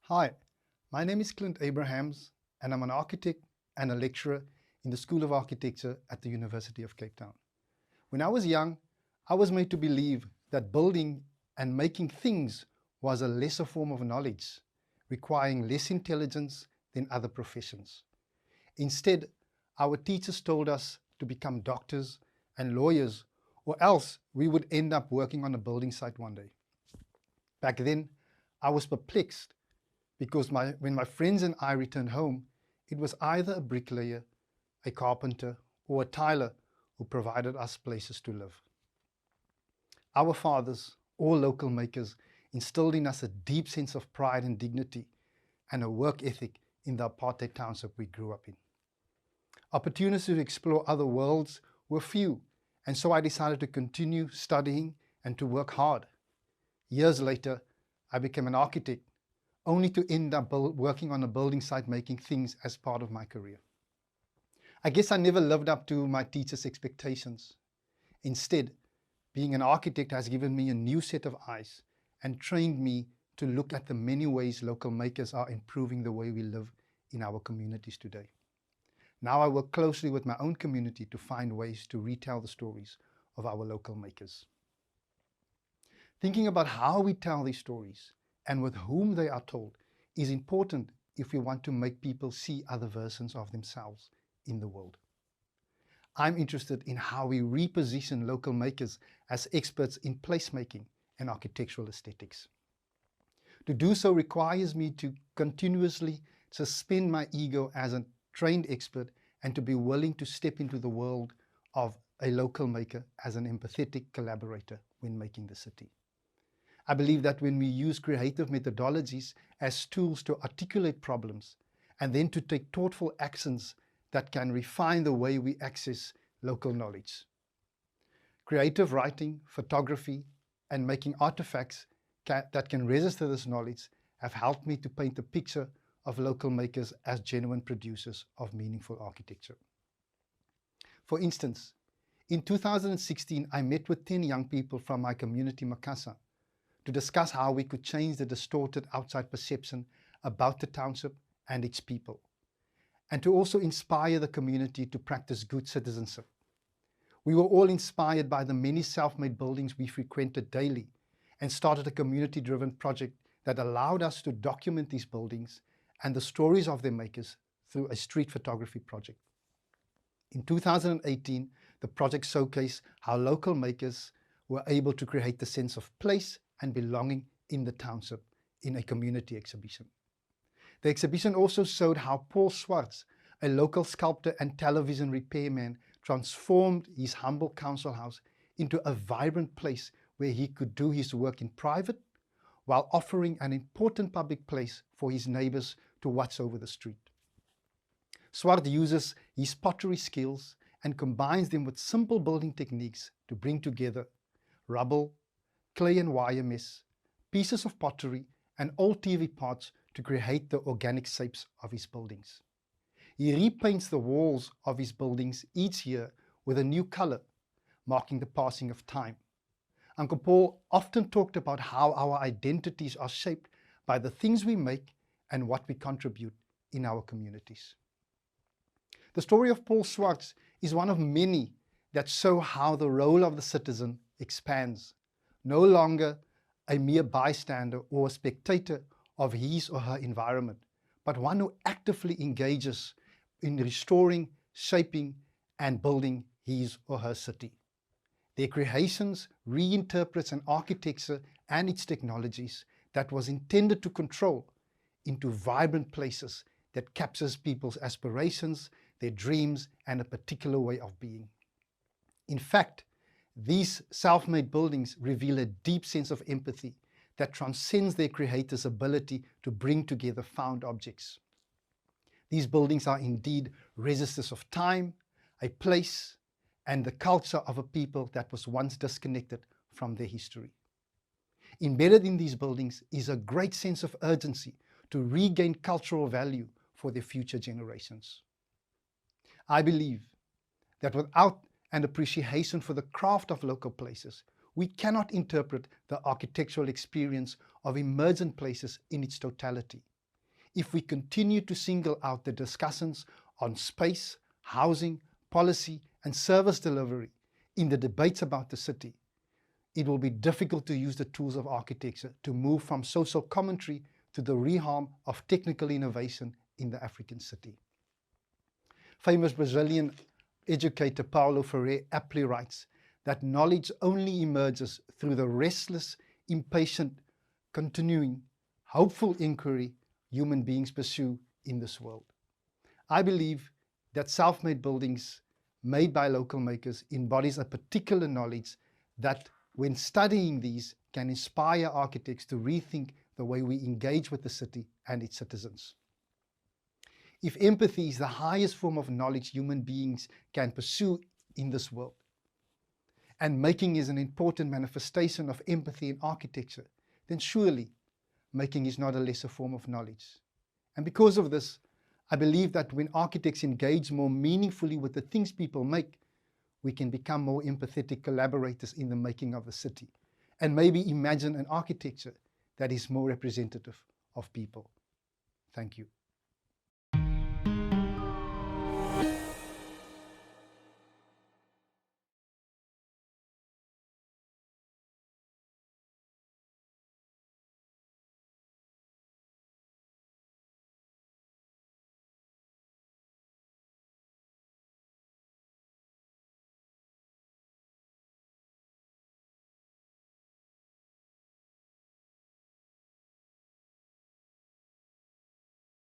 Hi, my name is Clint Abrahams, and I'm an architect and a lecturer in the School of Architecture at the University of Cape Town. When I was young, I was made to believe that building and making things was a lesser form of knowledge, requiring less intelligence than other professions. Instead, our teachers told us to become doctors and lawyers, or else we would end up working on a building site one day. Back then, I was perplexed because when my friends and I returned home, it was either a bricklayer, a carpenter, or a tiler who provided us places to live. Our fathers, all local makers, instilled in us a deep sense of pride and dignity and a work ethic in the apartheid township we grew up in. Opportunities to explore other worlds were few, and so I decided to continue studying and to work hard. Years later, I became an architect, only to end up working on a building site making things as part of my career. I guess I never lived up to my teachers' expectations. Instead, being an architect has given me a new set of eyes and trained me to look at the many ways local makers are improving the way we live in our communities today. Now I work closely with my own community to find ways to retell the stories of our local makers. Thinking about how we tell these stories and with whom they are told is important if we want to make people see other versions of themselves in the world. I'm interested in how we reposition local makers as experts in placemaking and architectural aesthetics. To do so requires me to continuously suspend my ego as a trained expert and to be willing to step into the world of a local maker as an empathetic collaborator when making the city. I believe that when we use creative methodologies as tools to articulate problems and then to take thoughtful actions that can refine the way we access local knowledge. Creative writing, photography, and making artifacts that can register this knowledge have helped me to paint a picture of local makers as genuine producers of meaningful architecture. For instance, in 2016, I met with 10 young people from my community, Makassa, to discuss how we could change the distorted outside perception about the township and its people, and to also inspire the community to practice good citizenship. We were all inspired by the many self-made buildings we frequented daily and started a community-driven project that allowed us to document these buildings and the stories of their makers through a street photography project. In 2018, the project showcased how local makers were able to create the sense of place and belonging in the township in a community exhibition. The exhibition also showed how Paul Swartz, a local sculptor and television repairman, transformed his humble council house into a vibrant place where he could do his work in private while offering an important public place for his neighbors to watch over the street. Swart uses his pottery skills and combines them with simple building techniques to bring together rubble, clay and wire mesh, pieces of pottery, and old TV parts to create the organic shapes of his buildings. He repaints the walls of his buildings each year with a new color, marking the passing of time. Uncle Paul often talked about how our identities are shaped by the things we make and what we contribute in our communities. The story of Paul Swartz is one of many that show how the role of the citizen expands, no longer a mere bystander or a spectator of his or her environment, but one who actively engages in restoring, shaping, and building his or her city. Their creations reinterprets an architecture and its technologies that was intended to control into vibrant places that captures people's aspirations, their dreams, and a particular way of being. In fact, these self-made buildings reveal a deep sense of empathy that transcends their creator's ability to bring together found objects. These buildings are indeed registers of time, a place, and the culture of a people that was once disconnected from their history. Embedded in these buildings is a great sense of urgency to regain cultural value for their future generations. I believe that without an appreciation for the craft of local places, we cannot interpret the architectural experience of emergent places in its totality. if we continue to single out the discussions on space, housing, policy, and service delivery in the debates about the city, it will be difficult to use the tools of architecture to move from social commentary to the reharm of technical innovation in the African city. Famous Brazilian educator Paulo Freire aptly writes that knowledge only emerges through the restless, impatient, continuing, hopeful inquiry human beings pursue in this world. I believe that self-made buildings made by local makers embodies a particular knowledge that, when studying these, can inspire architects to rethink the way we engage with the city and its citizens. If empathy is the highest form of knowledge human beings can pursue in this world, and making is an important manifestation of empathy in architecture, then surely making is not a lesser form of knowledge. And because of this, I believe that when architects engage more meaningfully with the things people make, we can become more empathetic collaborators in the making of the city, and maybe imagine an architecture that is more representative of people. Thank you.